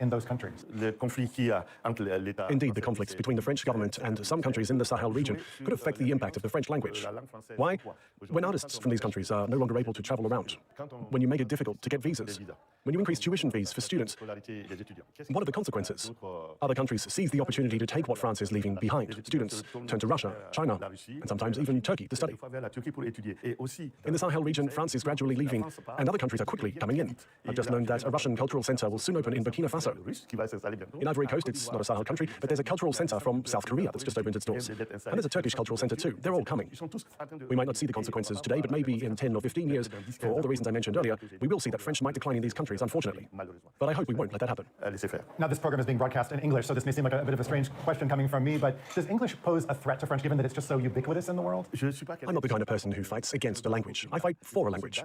in those countries? Indeed, the conflicts between the French government and some countries in the Sahel region could affect the impact of the French language. Why? When artists from these countries are no longer able to travel around, when you make it difficult to get visas, when you increase tuition fees for students, what are the consequences? Other countries seize the opportunity to take what France is leaving behind. Students turn to Russia, China, and sometimes even Turkey to study. In the Sahel region, France is gradually leaving, and other countries are quickly coming in. I've just learned that a Russian cultural center will soon open in Burkina Faso. In Ivory Coast, it's not a Sahel country, but there's a cultural center from South Korea that's just opened its doors. And there's a Turkish cultural center too. They're all coming. We might not see the consequences today, but maybe in 10 or 15 years, for all the reasons I mentioned earlier, we will see that French might decline in these countries, unfortunately. But I hope we won't let that happen. Now, this program is being broadcast in English, so this may seem like a bit of a strange question coming from me, but does English pose a threat to French, given that it's just so ubiquitous in the world? I'm not the kind of person who fights against a language. I fight for a language.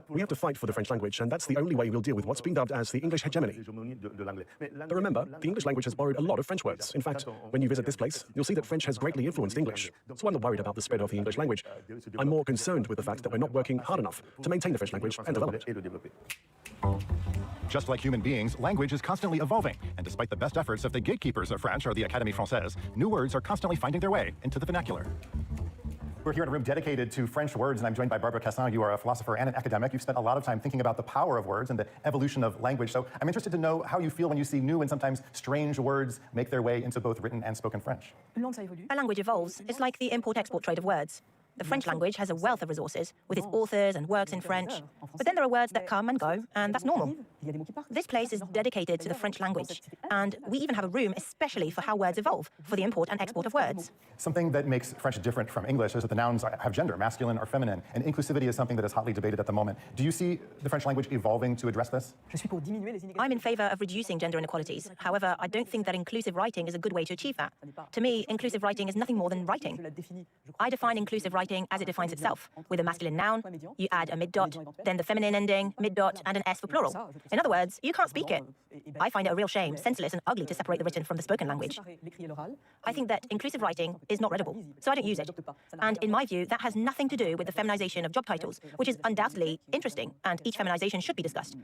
We have to fight for the French language, and that's the only way we'll deal with what's being dubbed as the English hegemony. But remember, the English language has borrowed a lot of French words. In fact, when you visit this place, you'll see that French has greatly influenced English. So I'm not worried about the spread of the English language. I'm more concerned with the fact that we're not working hard enough to maintain the French language and develop it. Just like human beings, language is constantly evolving, and despite the best efforts of the gatekeepers of French or the Académie Française, new words are constantly finding their way into the vernacular. We're here in a room dedicated to French words, and I'm joined by Barbara Cassin. You are a philosopher and an academic. You've spent a lot of time thinking about the power of words and the evolution of language. So I'm interested to know how you feel when you see new and sometimes strange words make their way into both written and spoken French. A language evolves. It's like the import-export trade of words. The French language has a wealth of resources, with its authors and works in French. But then there are words that come and go, and that's normal. This place is dedicated to the French language, and we even have a room especially for how words evolve, for the import and export of words. Something that makes French different from English is that the nouns have gender, masculine or feminine, and inclusivity is something that is hotly debated at the moment. Do you see the French language evolving to address this? I'm in favor of reducing gender inequalities. However, I don't think that inclusive writing is a good way to achieve that. To me, inclusive writing is nothing more than writing. I define inclusive writing as it defines itself. With a masculine noun, you add a mid-dot, then the feminine ending, mid-dot, and an S for plural. In other words, you can't speak it. I find it a real shame, senseless and ugly to separate the written from the spoken language. I think that inclusive writing is not readable, so I don't use it. And in my view, that has nothing to do with the feminization of job titles, which is undoubtedly interesting, and each feminization should be discussed.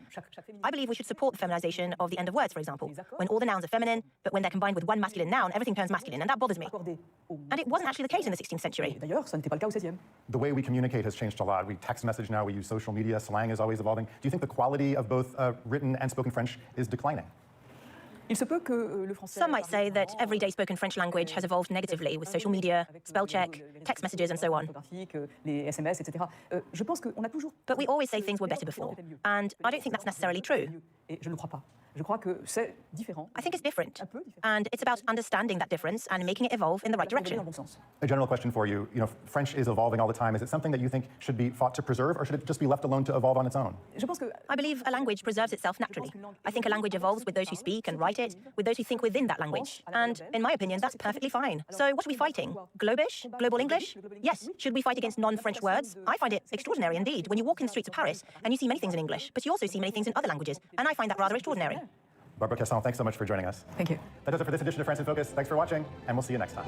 I believe we should support the feminization of the end of words, for example, when all the nouns are feminine, but when they're combined with one masculine noun, everything turns masculine, and that bothers me. And it wasn't actually the case in the 16th century. The way we communicate has changed a lot. We text message now, we use social media, slang is always evolving. Do you think the quality of both written and spoken French is declining? Some might say that everyday spoken French language has evolved negatively with social media, spell check, text messages, and so on. But we always say things were better before, and I don't think that's necessarily true. I think it's different, and it's about understanding that difference and making it evolve in the right direction. A general question for you. French is evolving all the time. Is it something that you think should be fought to preserve, or should it just be left alone to evolve on its own? I believe a language preserves itself naturally. I think a language evolves with those who speak and write it, with those who think within that language. And in my opinion, that's perfectly fine. So what are we fighting? Globish? Global English? Yes. Should we fight against non-French words? I find it extraordinary indeed when you walk in the streets of Paris and you see many things in English, but you also see many things in other languages, and I find that rather extraordinary. Barbara Cassin, thanks so much for joining us. Thank you. That does it for this edition of France in Focus. Thanks for watching, and we'll see you next time.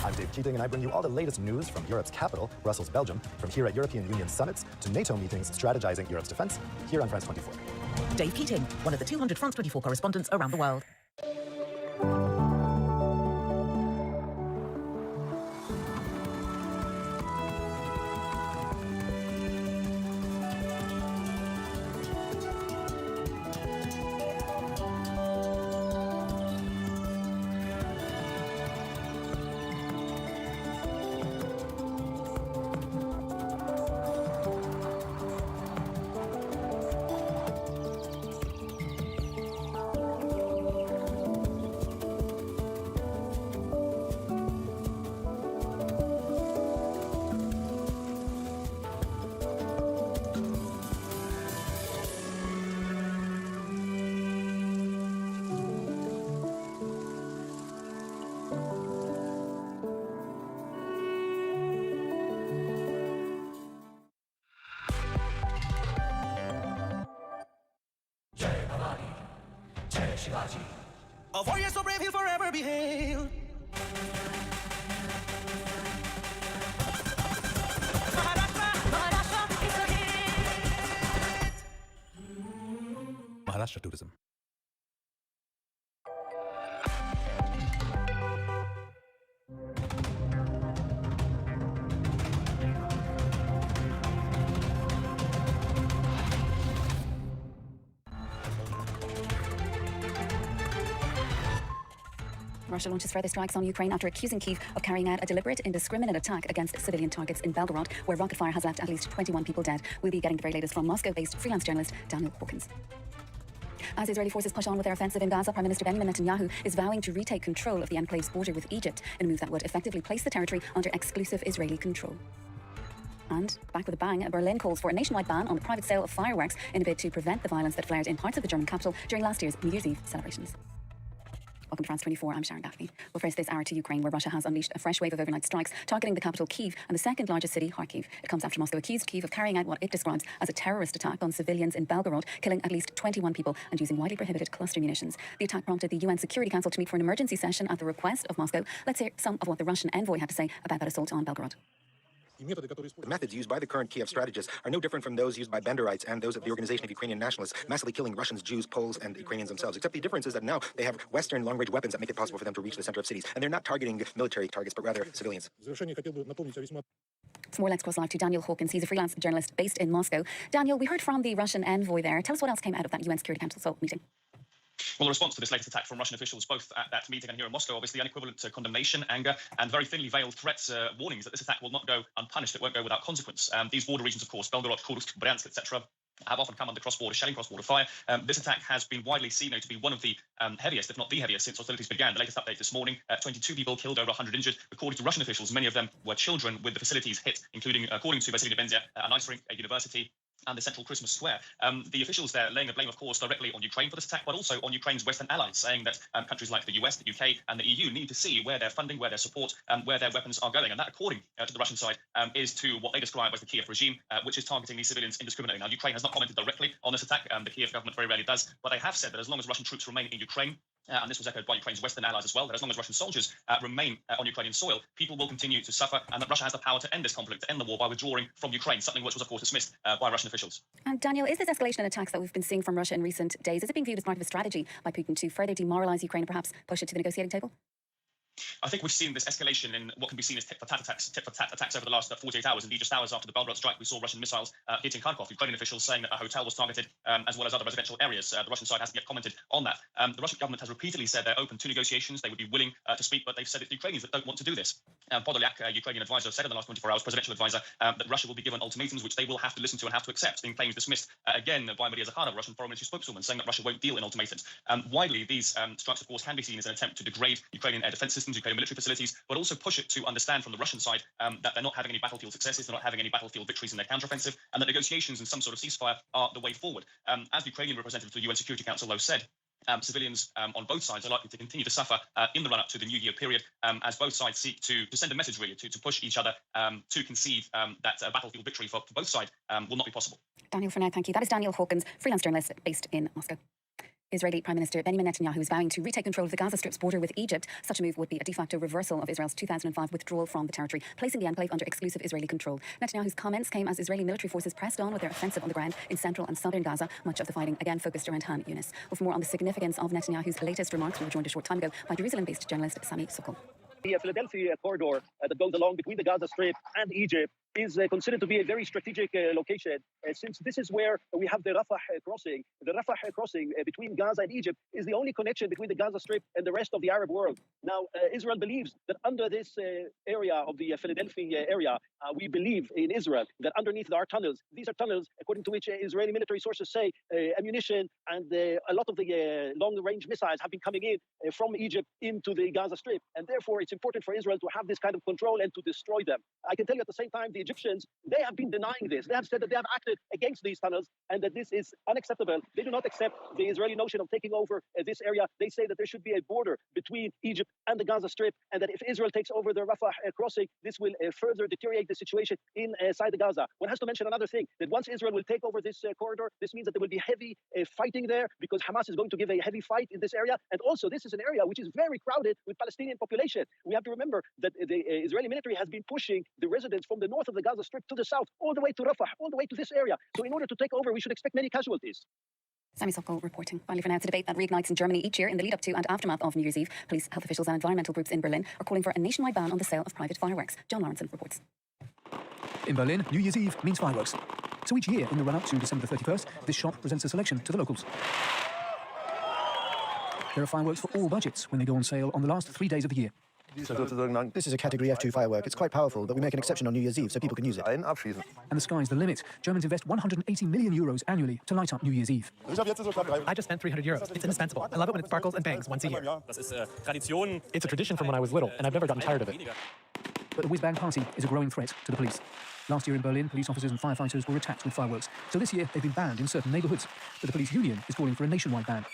I'm Dave Keating, and I bring you all the latest news from Europe's capital, Brussels, Belgium, from here at European Union summits to NATO meetings strategizing Europe's defense, here on France 24. Dave Keating, one of the 200 France 24 correspondents around the world. A warrior so brave he'll forever be hailed. Rashtra-Tourism. Russia launches further strikes on Ukraine after accusing Kyiv of carrying out a deliberate, indiscriminate attack against civilian targets in Belgorod, where rocket fire has left at least 21 people dead. We'll be getting the very latest from Moscow-based freelance journalist Daniel Hawkins. As Israeli forces push on with their offensive in Gaza, Prime Minister Benjamin Netanyahu is vowing to retake control of the enclave's border with Egypt in a move that would effectively place the territory under exclusive Israeli control. And, back with a bang, Berlin calls for a nationwide ban on the private sale of fireworks in a bid to prevent the violence that flared in parts of the German capital during last year's New Year's Eve celebrations. Welcome to France 24, I'm Sharon Gaffney. We'll first this hour to Ukraine, where Russia has unleashed a fresh wave of overnight strikes targeting the capital Kyiv and the second largest city, Kharkiv. It comes after Moscow accused Kyiv of carrying out what it describes as a terrorist attack on civilians in Belgorod, killing at least 21 people and using widely prohibited cluster munitions. The attack prompted the UN Security Council to meet for an emergency session at the request of Moscow. Let's hear some of what the Russian envoy had to say about that assault on Belgorod. The methods used by the current Kiev strategists are no different from those used by Benderites and those of the Organization of Ukrainian Nationalists, massively killing Russians, Jews, Poles, and Ukrainians themselves. Except the difference is that now they have Western long-range weapons that make it possible for them to reach the center of cities. And they're not targeting military targets, but rather civilians. For more, let's cross live to Daniel Hawkins. He's a freelance journalist based in Moscow. Daniel, we heard from the Russian envoy there. Tell us what else came out of that UN Security Council meeting. Well, the response to this latest attack from Russian officials, both at that meeting and here in Moscow, obviously unequivalent to condemnation, anger, and very thinly veiled threats, warnings that this attack will not go unpunished. It won't go without consequence. These border regions, of course, Belgorod, Kursk, Bryansk, etc., have often come under cross-border shelling, cross-border fire. This attack has been widely seen to be one of the heaviest, if not the heaviest, since hostilities began. The latest update this morning, 22 people killed, over 100 injured. According to Russian officials, many of them were children, with the facilities hit, including, according to Vasily Nebenzia, an ice rink, a university, and the central Christmas square. The officials there laying the blame, of course, directly on Ukraine for this attack, but also on Ukraine's Western allies, saying that countries like the US, the UK, and the EU need to see where their funding, where their support, where their weapons are going. And that, according to the Russian side, is to what they describe as the Kiev regime, which is targeting these civilians indiscriminately. Now, Ukraine has not commented directly on this attack. The Kiev government very rarely does, but they have said that as long as Russian troops remain in Ukraine, and this was echoed by Ukraine's Western allies as well, that as long as Russian soldiers remain on Ukrainian soil, people will continue to suffer, and that Russia has the power to end this conflict, to end the war by withdrawing from Ukraine, something which was, of course, dismissed by Russian officials. And Daniel, is this escalation in attacks that we've been seeing from Russia in recent days, is it being viewed as part of a strategy by Putin to further demoralise Ukraine and perhaps push it to the negotiating table? I think we've seen this escalation in what can be seen as tit-for-tat attacks over the last 48 hours. Indeed, just hours after the Belgorod strike, we saw Russian missiles hitting Kharkov. Ukrainian officials saying that a hotel was targeted, as well as other residential areas. The Russian side hasn't yet commented on that. The Russian government has repeatedly said they're open to negotiations. They would be willing to speak, but they've said it's the Ukrainians that don't want to do this. Podolyak, Ukrainian advisor, said in the last 24 hours, presidential advisor, that Russia will be given ultimatums which they will have to listen to and have to accept. Being claims dismissed again by Maria Zakharova, Russian foreign ministry spokeswoman, saying that Russia won't deal in ultimatums. Widely, these strikes, of course, can be seen as an attempt to degrade Ukrainian air defense systems, Ukrainian military facilities, but also push it to understand from the Russian side that they're not having any battlefield successes, they're not having any battlefield victories in their counteroffensive, and that negotiations and some sort of ceasefire are the way forward. As the Ukrainian representative to the UN Security Council, though, said, civilians on both sides are likely to continue to suffer in the run-up to the New Year period, as both sides seek to send a message, really, to push each other to concede that a battlefield victory for both sides will not be possible. Daniel, for now, thank you. That is Daniel Hawkins, freelance journalist based in Moscow. Israeli Prime Minister Benjamin Netanyahu is vowing to retake control of the Gaza Strip's border with Egypt. Such a move would be a de facto reversal of Israel's 2005 withdrawal from the territory, placing the enclave under exclusive Israeli control. Netanyahu's comments came as Israeli military forces pressed on with their offensive on the ground in central and southern Gaza, much of the fighting again focused around Han Yunis. Well, for more on the significance of Netanyahu's latest remarks, we were joined a short time ago by Jerusalem-based journalist Sami Sokol. The Philadelphia corridor that goes along between the Gaza Strip and Egypt is considered to be a very strategic location, since this is where we have the Rafah crossing. The Rafah crossing between Gaza and Egypt is the only connection between the Gaza Strip and the rest of the Arab world. Now, Israel believes that under this area of the Philadelphia area, we believe in Israel that underneath there are tunnels. These are tunnels, according to which Israeli military sources say ammunition and a lot of the long-range missiles have been coming in from Egypt into the Gaza Strip. And therefore, it's important for Israel to have this kind of control and to destroy them. I can tell you at the same time, the Egyptians, they have been denying this. They have said that they have acted against these tunnels and that this is unacceptable. They do not accept the Israeli notion of taking over this area. They say that there should be a border between Egypt and the Gaza Strip, and that if Israel takes over the Rafah crossing, this will further deteriorate the situation inside the Gaza. One has to mention another thing, that once Israel will take over this corridor, this means that there will be heavy fighting there, because Hamas is going to give a heavy fight in this area. And also, this is an area which is very crowded with Palestinian population. We have to remember that the Israeli military has been pushing the residents from the north of the Gaza Strip to the south, all the way to Rafah, all the way to this area. So in order to take over, we should expect many casualties. Sammy Sokol reporting. Finally for now, it's a debate that reignites in Germany each year in the lead up to and aftermath of New Year's Eve. Police, health officials and environmental groups in Berlin are calling for a nationwide ban on the sale of private fireworks. John Lawrenson reports. In Berlin, New Year's Eve means fireworks. So each year, in the run-up to December the 31st, this shop presents a selection to the locals. There are fireworks for all budgets when they go on sale on the last 3 days of the year. This is a category F2 firework. It's quite powerful, but we make an exception on New Year's Eve so people can use it. And the sky's the limit. Germans invest 180 million euros annually to light up New Year's Eve. I just spent 300 euros. It's indispensable. I love it when it sparkles and bangs once a year. It's a tradition from when I was little, and I've never gotten tired of it. But the whiz-bang party is a growing threat to the police. Last year in Berlin, police officers and firefighters were attacked with fireworks. So this year, they've been banned in certain neighbourhoods. But the police union is calling for a nationwide ban.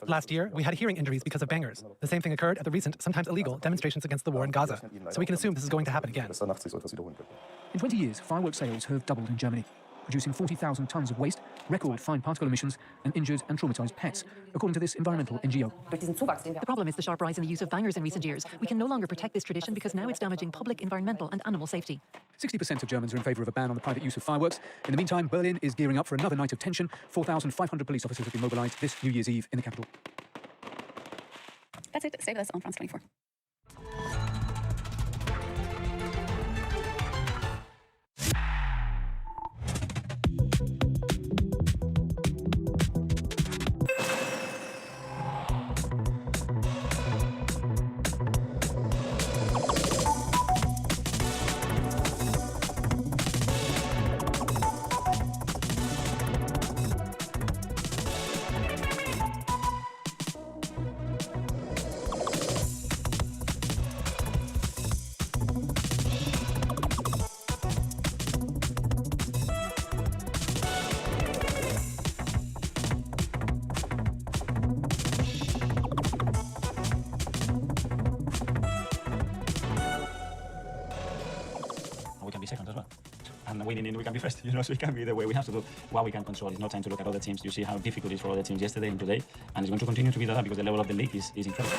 Last year, we had hearing injuries because of bangers. The same thing occurred at the recent, sometimes illegal, demonstrations against the war in Gaza. So we can assume this is going to happen again. In 20 years, fireworks sales have doubled in Germany, producing 40,000 tonnes of waste, record fine particle emissions, and injured and traumatised pets, according to this environmental NGO. The problem is the sharp rise in the use of bangers in recent years. We can no longer protect this tradition because now it's damaging public, environmental and animal safety. 60% of Germans are in favour of a ban on the private use of fireworks. In the meantime, Berlin is gearing up for another night of tension. 4,500 police officers have been mobilised this New Year's Eve in the capital. That's it. Stay with us on France 24. We can be second as well. And winning, we can be first, so it can be the way we have to do what we can control. It's not time to look at other teams. You see how difficult it is for other teams yesterday and today, and it's going to continue to be that because the level of the league is incredible.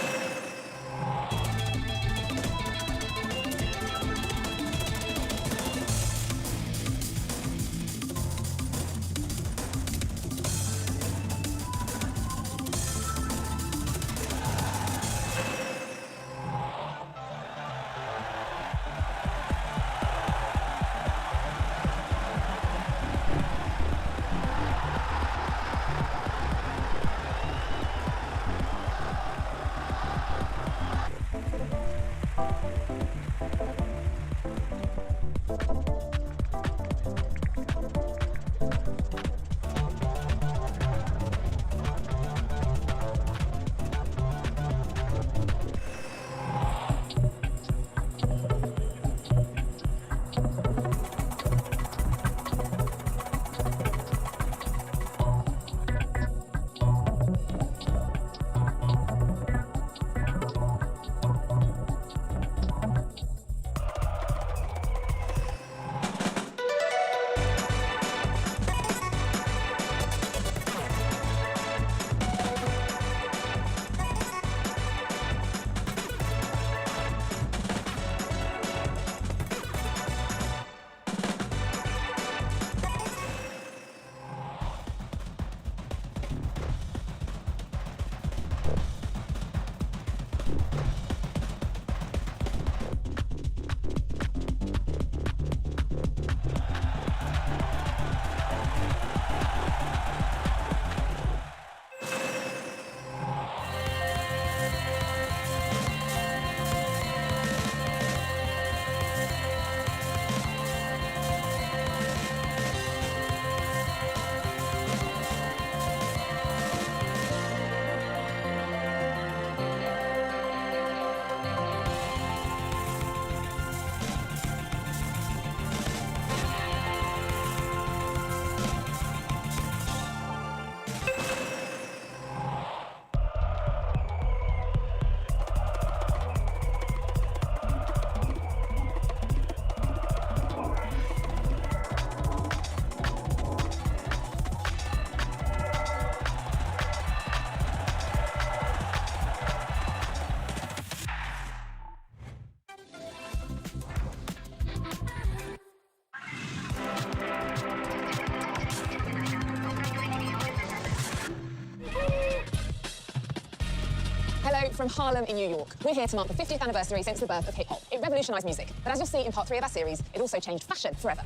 Hello from Harlem in New York. We're here to mark the 50th anniversary since the birth of hip-hop. It revolutionised music, but as you'll see in part 3 of our series, it also changed fashion forever.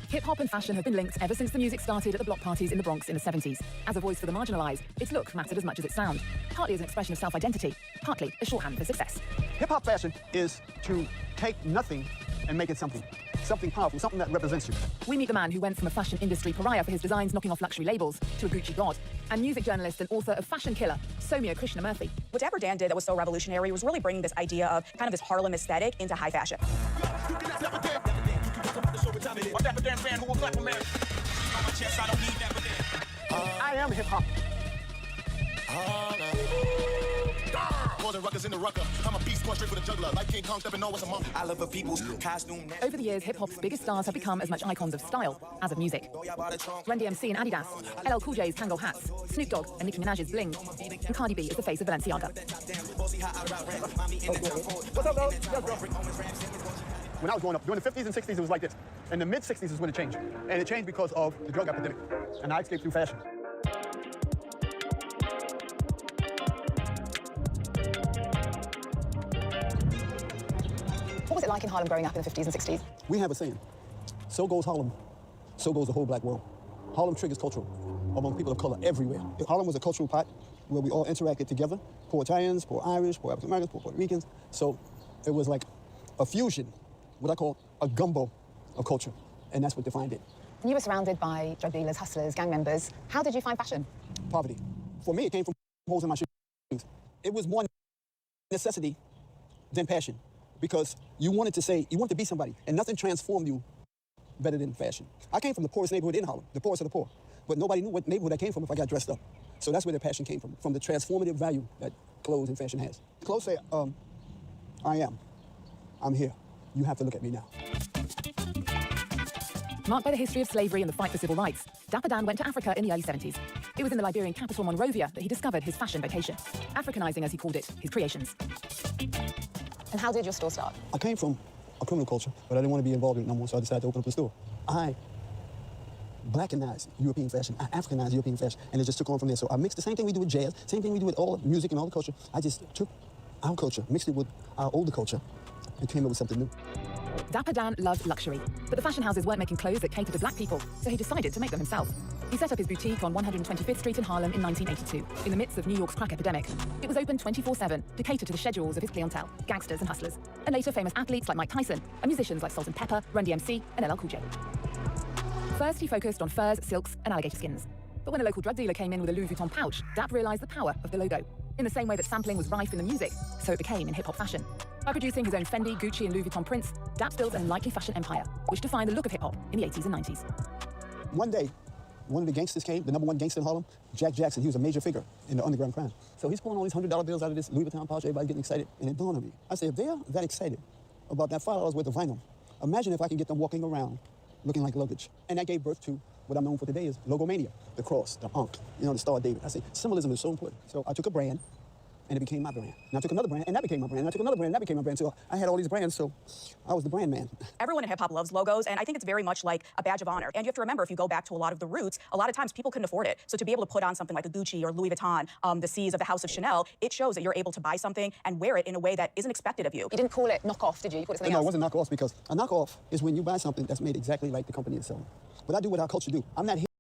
Hip-hop and fashion have been linked ever since the music started at the block parties in the Bronx in the 70s. As a voice for the marginalised, its look mattered as much as its sound, partly as an expression of self-identity, partly a shorthand for success. Hip-hop fashion is to take nothing and make it something powerful, something that represents you. We meet the man who went from a fashion industry pariah for his designs knocking off luxury labels to a Gucci god, and music journalist and author of Fashion Killer, Soumya Krishnamurthy. What Dapper Dan did that was so revolutionary was really bringing this idea of kind of this Harlem aesthetic into high fashion. I am hip-hop. Over the years, hip-hop's biggest stars have become as much icons of style as of music. Run DMC and Adidas, LL Cool J's Kangol hats, Snoop Dogg and Nicki Minaj's bling, and Cardi B is the face of Balenciaga. What's up, bro? When I was growing up, during the 50s and 60s, it was like this. In the mid-60s is when it changed. And it changed because of the drug epidemic. And I escaped through fashion. What was it like in Harlem growing up in the 50s and 60s? We have a saying, so goes Harlem, so goes the whole black world. Harlem triggers culture among people of color everywhere. Harlem was a cultural pot where we all interacted together. Poor Italians, poor Irish, poor African Americans, poor Puerto Ricans. So it was like a fusion, what I call a gumbo of culture. And that's what defined it. And you were surrounded by drug dealers, hustlers, gang members. How did you find fashion? Poverty. For me, it came from holes in my shoes. It was more necessity than passion. Because you wanted to be somebody, and nothing transformed you better than fashion. I came from the poorest neighborhood in Harlem, the poorest of the poor, but nobody knew what neighborhood I came from if I got dressed up. So that's where the passion came from the transformative value that clothes and fashion has. Clothes say, I'm here. You have to look at me now. Marked by the history of slavery and the fight for civil rights, Dapper Dan went to Africa in the early 70s. It was in the Liberian capital Monrovia that he discovered his fashion vocation, Africanizing, as he called it, his creations. And how did your store start? I came from a criminal culture, but I didn't want to be involved in it no more, so I decided to open up a store. I Blackanized European fashion, I Africanized European fashion, and it just took on from there. So I mixed the same thing we do with jazz, same thing we do with all music and all the culture. I just took our culture, mixed it with our older culture, and came up with something new. Dapper Dan loved luxury, but the fashion houses weren't making clothes that catered to black people, so he decided to make them himself. He set up his boutique on 125th Street in Harlem in 1982, in the midst of New York's crack epidemic. It was open 24/7 to cater to the schedules of his clientele, gangsters and hustlers, and later famous athletes like Mike Tyson, and musicians like Salt and Pepper, Run DMC, and LL Cool J. First, he focused on furs, silks, and alligator skins. But when a local drug dealer came in with a Louis Vuitton pouch, Dap realized the power of the logo. In the same way that sampling was rife in the music, so it became in hip-hop fashion. By producing his own Fendi, Gucci, and Louis Vuitton prints, Dap built an unlikely fashion empire, which defined the look of hip-hop in the 80s and 90s. One day, one of the gangsters came, the number one gangster in Harlem, Jack Jackson. He was a major figure in the underground crime. So he's pulling all these $100 bills out of this Louis Vuitton pouch, everybody getting excited, and it dawned on me. I said, if they're that excited about that $5 worth of vinyl, imagine if I can get them walking around looking like luggage. And that gave birth to what I'm known for today is logomania, the cross, the ankh, the Star of David. I say symbolism is so important. So I took a brand, and it became my brand. And I took another brand, and that became my brand. And I took another brand, and that became my brand. So I had all these brands, so I was the brand man. Everyone in hip-hop loves logos, and I think it's very much like a badge of honor. And you have to remember, if you go back to a lot of the roots, a lot of times people couldn't afford it. So to be able to put on something like a Gucci or Louis Vuitton, the C's of the House of Chanel, it shows that you're able to buy something and wear it in a way that isn't expected of you. You didn't call it knockoff, did you? You called it something No, else? it wasn't knockoff because a knockoff is when you buy something that's made exactly like the company is selling. But I do what our culture do. I'm not here